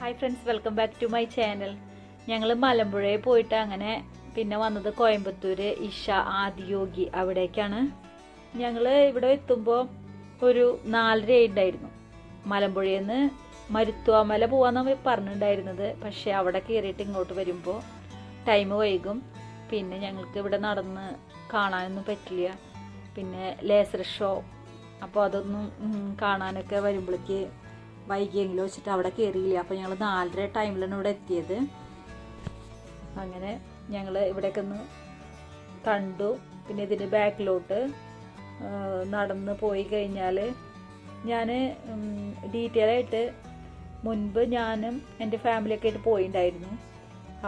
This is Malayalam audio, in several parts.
Hi friends, welcome back to my channel. ഞങ്ങൾ മലമ്പുഴയിൽ പോയിട്ട് അങ്ങനെ പിന്നെ വന്നത് കോയമ്പത്തൂർ ഇഷ ആദിയോഗി അവിടേക്കാണ്. ഞങ്ങൾ ഇവിടെ എത്തുമ്പോൾ ഒരു 4:30 ഉണ്ടായിരുന്നു. മലമ്പുഴയിൽ നിന്ന് മരുത്വാമല പോകാമെന്നാണ് പറഞ്ഞിട്ടുണ്ടായിരുന്നത്. പക്ഷേ അവിടെ കയറിയിട്ട് ഇങ്ങോട്ട് വരുമ്പോൾ ടൈം വൈകും. പിന്നെ ഞങ്ങൾക്ക് ഇവിടെ നടന്ന് കാണാനൊന്നും പറ്റില്ല. പിന്നെ ലേസർ ഷോ, അപ്പോൾ അതൊന്നും കാണാനൊക്കെ വരുമ്പോഴേക്ക് വൈകിയെങ്കിലും വെച്ചിട്ട് അവിടെ കയറിയില്ല. അപ്പോൾ ഞങ്ങൾ 4:30 ടൈമിലാണ് ഇവിടെ എത്തിയത്. അങ്ങനെ ഞങ്ങൾ ഇവിടേക്ക് ഒന്ന് കണ്ടു. പിന്നെ ഇതിൻ്റെ ബാക്കിലോട്ട് നടന്ന് പോയി കഴിഞ്ഞാൽ ഞാൻ ഡീറ്റെയിൽ ആയിട്ട് മുൻപ് ഞാനും എൻ്റെ ഫാമിലിയൊക്കെ ആയിട്ട് പോയിട്ടുണ്ടായിരുന്നു.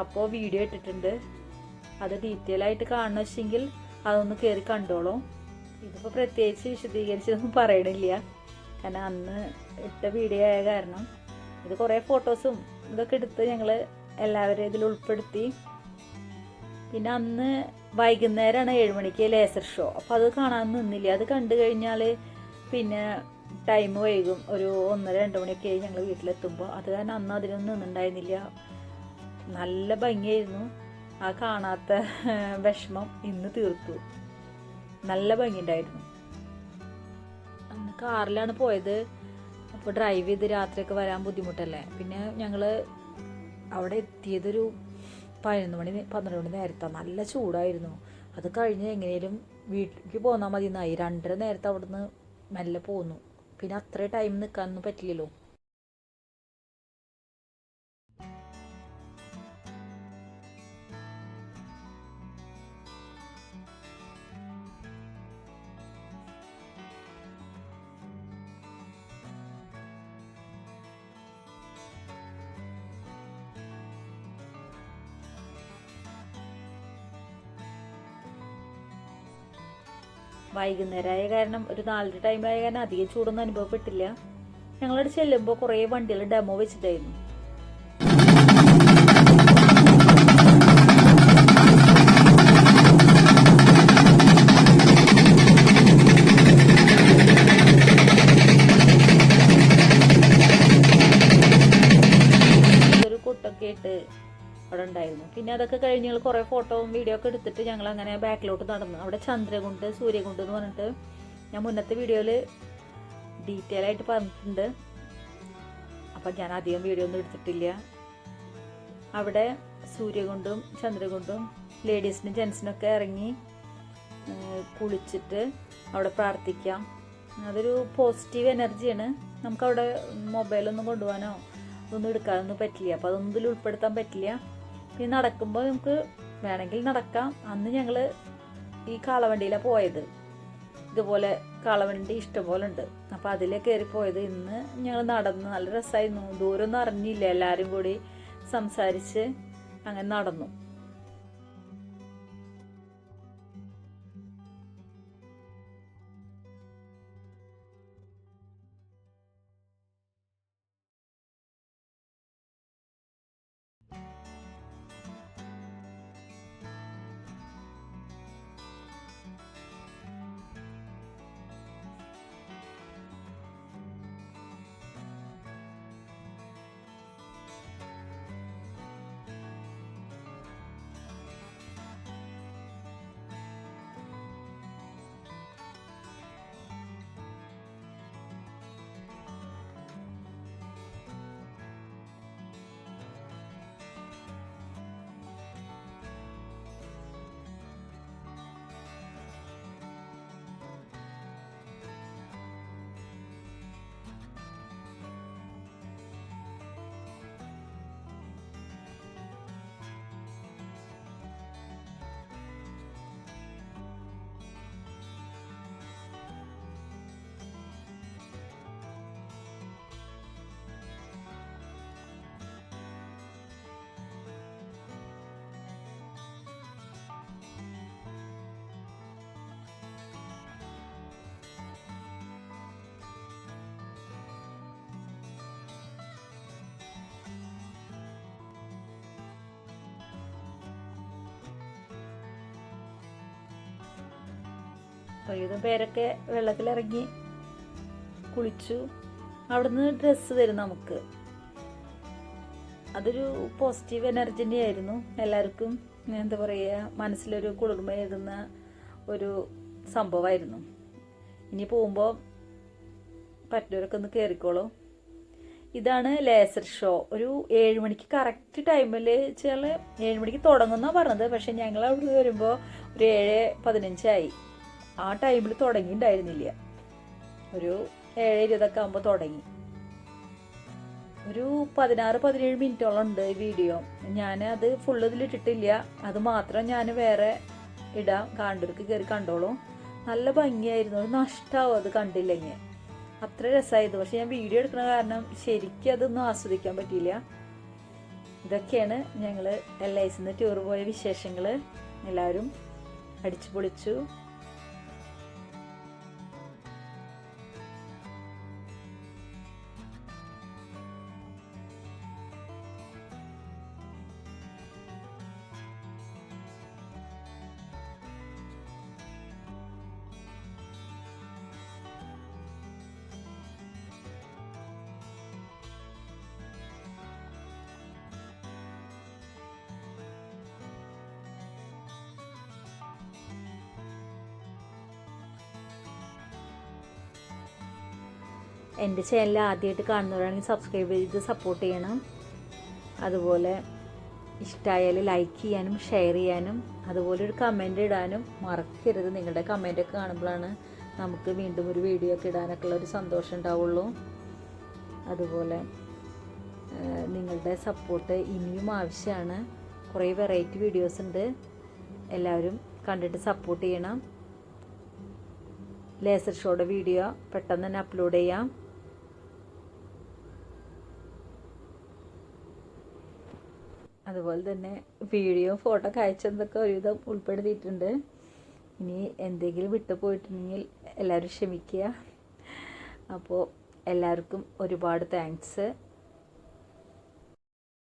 അപ്പോൾ വീഡിയോ ഇട്ടിട്ടുണ്ട്. അത് ഡീറ്റെയിൽ ആയിട്ട് കാണണം വെച്ചെങ്കിൽ അതൊന്ന് കയറി കണ്ടോളൂ. ഇതിപ്പോൾ പ്രത്യേകിച്ച് വിശദീകരിച്ചൊന്നും പറയണില്ല, കാരണം അന്ന് ഇട്ട വീഡിയോ ആയ കാരണം. ഇത് കുറേ ഫോട്ടോസും ഇതൊക്കെ എടുത്ത് ഞങ്ങൾ എല്ലാവരും ഇതിൽ ഉൾപ്പെടുത്തി. പിന്നെ അന്ന് വൈകുന്നേരമാണ് 7 മണിക്ക് ലേസർ ഷോ. അപ്പോൾ അത് കാണാൻ നിന്നില്ല. അത് കണ്ടു കഴിഞ്ഞാൽ പിന്നെ ടൈം വൈകും. ഒരു 1:30-2 മണിയൊക്കെ ആയി ഞങ്ങൾ വീട്ടിലെത്തുമ്പോൾ. അത് കാരണം അന്ന് അതിനൊന്നും നിന്നുണ്ടായിരുന്നില്ല. നല്ല ഭംഗിയായിരുന്നു. ആ കാണാത്ത വിഷമം ഇന്ന് തീർത്തു. നല്ല ഭംഗിയുണ്ടായിരുന്നു. അന്ന് കാറിലാണ് പോയത്. അപ്പോൾ ഡ്രൈവ് ചെയ്ത് രാത്രിയൊക്കെ വരാൻ ബുദ്ധിമുട്ടല്ലേ. പിന്നെ ഞങ്ങൾ അവിടെ എത്തിയതൊരു 11-12 മണി നേരത്താണ്. നല്ല ചൂടായിരുന്നു. അത് കഴിഞ്ഞ് എങ്ങനെയും വീട്ടിലേക്ക് പോന്നാൽ മതി എന്നായി. 2:30 നേരത്തെ അവിടുന്ന് മെല്ലെ പോന്നു. പിന്നെ അത്ര ടൈം നിൽക്കാനൊന്നും പറ്റില്ലല്ലോ. വൈകുന്നേരമായ കാരണം, ഒരു 4:30 ടൈമിലായ കാരണം അധികം ചൂടൊന്നും അനുഭവപ്പെട്ടില്ല. ഞങ്ങളവിടെ ചെല്ലുമ്പോൾ കുറേ വണ്ടികൾ ഡെമോ വെച്ചിട്ടായിരുന്നു. ഒരു കൊട്ടൊക്കെ ഇട്ട് അവിടെ ഉണ്ടായിരുന്നു. പിന്നെ അതൊക്കെ കഴിഞ്ഞ് ഞങ്ങൾ കുറേ ഫോട്ടോയും വീഡിയോ ഒക്കെ എടുത്തിട്ട് ഞങ്ങൾ അങ്ങനെ ബാക്കിലോട്ട് നടന്നു. അവിടെ ചന്ദ്രകുണ്ട്, സൂര്യകുണ്ട് എന്ന് പറഞ്ഞിട്ട് ഞാൻ മുന്നത്തെ വീഡിയോയിൽ ഡീറ്റെയിൽ ആയിട്ട് പറഞ്ഞിട്ടുണ്ട്. അപ്പം ഞാൻ അധികം വീഡിയോ ഒന്നും എടുത്തിട്ടില്ല. അവിടെ സൂര്യകുണ്ടും ചന്ദ്രകുണ്ടും ലേഡീസിനും ജെൻസിനൊക്കെ ഇറങ്ങി കുളിച്ചിട്ട് അവിടെ പ്രാർത്ഥിക്കാം. അതൊരു പോസിറ്റീവ് എനർജിയാണ്. നമുക്കവിടെ മൊബൈലൊന്നും കൊണ്ടുപോകാനോ ഒന്നും എടുക്കാനൊന്നും പറ്റില്ല. അപ്പോൾ അതൊന്നും ഇതിൽ ഉൾപ്പെടുത്താൻ പറ്റില്ല. പിന്നെ നടക്കുമ്പോൾ നമുക്ക് വേണമെങ്കിൽ നടക്കാം. അന്ന് ഞങ്ങൾ ഈ കാളവണ്ടിയിലാണ് പോയത്. ഇതുപോലെ കാളവണ്ടി ഇഷ്ടംപോലെ ഉണ്ട്. അപ്പോൾ അതിലേ കയറി പോയത്. ഇന്ന് ഞങ്ങൾ നടന്ന് നല്ല രസമായിരുന്നു. ദൂരമൊന്നും അറിഞ്ഞില്ല. എല്ലാവരും കൂടി സംസാരിച്ച് അങ്ങനെ നടന്നു. ഒരുവിധം പേരൊക്കെ വെള്ളത്തിലിറങ്ങി കുളിച്ചു. അവിടുന്ന് ഡ്രസ്സ് തരും നമുക്ക്. അതൊരു പോസിറ്റീവ് എനർജിൻ്റെ ആയിരുന്നു. എല്ലാവർക്കും എന്താ പറയുക, മനസ്സിലൊരു കുളിർമയേകുന്ന ഒരു സംഭവമായിരുന്നു. ഇനി പോകുമ്പോൾ പറ്റുന്നവരൊക്കെ ഒന്ന് കയറിക്കോളൂ. ഇതാണ് ലേസർ ഷോ. ഒരു 7 മണിക്ക് കറക്റ്റ് ടൈമിൽ വെച്ചാൽ 7 മണിക്ക് തുടങ്ങുന്നാണ് പറഞ്ഞത്. പക്ഷെ ഞങ്ങൾ അവിടെ വരുമ്പോൾ ഒരു 7:15 ആയി. ആ ടൈമിൽ തുടങ്ങിയിട്ടുണ്ടായിരുന്നില്ല. ഒരു 7:20 ആകുമ്പോൾ തുടങ്ങി. ഒരു 16-17 മിനിറ്റോളം ഉണ്ട് വീഡിയോ. ഞാൻ അത് ഫുള്ള് ഇതിലിട്ടിട്ടില്ല. അത് മാത്രം ഞാൻ വേറെ ഇടാം, കാണുന്നവർക്ക് കയറി കണ്ടോളൂ. നല്ല ഭംഗിയായിരുന്നു. ഒരു നഷ്ടമാവും അത് കണ്ടില്ലെങ്കിൽ, അത്ര രസമായിരുന്നു. പക്ഷെ ഞാൻ വീഡിയോ എടുക്കുന്ന കാരണം ശരിക്കും അതൊന്നും ആസ്വദിക്കാൻ പറ്റിയില്ല. ഇതൊക്കെയാണ് ഞങ്ങൾ LIS നിന്ന് ടൂർ പോയ വിശേഷങ്ങൾ. എല്ലാവരും അടിച്ചു പൊളിച്ചു. എൻ്റെ ചാനൽ ആദ്യമായിട്ട് കാണുന്നവരാണെങ്കിൽ സബ്സ്ക്രൈബ് ചെയ്ത് സപ്പോർട്ട് ചെയ്യണം. അതുപോലെ ഇഷ്ടമായാൽ ലൈക്ക് ചെയ്യാനും ഷെയർ ചെയ്യാനും അതുപോലെ ഒരു കമൻ്റ് ഇടാനും മറക്കരുത്. നിങ്ങളുടെ കമൻ്റൊക്കെ കാണുമ്പോഴാണ് നമുക്ക് വീണ്ടും ഒരു വീഡിയോ ഒക്കെ ഇടാനൊക്കെ ഉള്ളൊരു സന്തോഷം ഉണ്ടാവുള്ളൂ. അതുപോലെ നിങ്ങളുടെ സപ്പോർട്ട് ഇനിയും ആവശ്യമാണ്. കുറേ വെറൈറ്റി വീഡിയോസ് ഉണ്ട്, എല്ലാവരും കണ്ടിട്ട് സപ്പോർട്ട് ചെയ്യണം. ലേസർ ഷോയുടെ വീഡിയോ പെട്ടെന്ന് തന്നെ അപ്ലോഡ് ചെയ്യാം. അതുപോലെ തന്നെ വീഡിയോ ഫോട്ടോ ഒക്കെ അയച്ചതൊക്കെ ഒരുവിധം ഉൾപ്പെടുത്തിയിട്ടുണ്ട്. ഇനി എന്തെങ്കിലും വിട്ടുപോയിട്ടുണ്ടെങ്കിൽ എല്ലാവരും ക്ഷമിക്കുക. അപ്പോൾ എല്ലാവർക്കും ഒരുപാട് താങ്ക്സ്.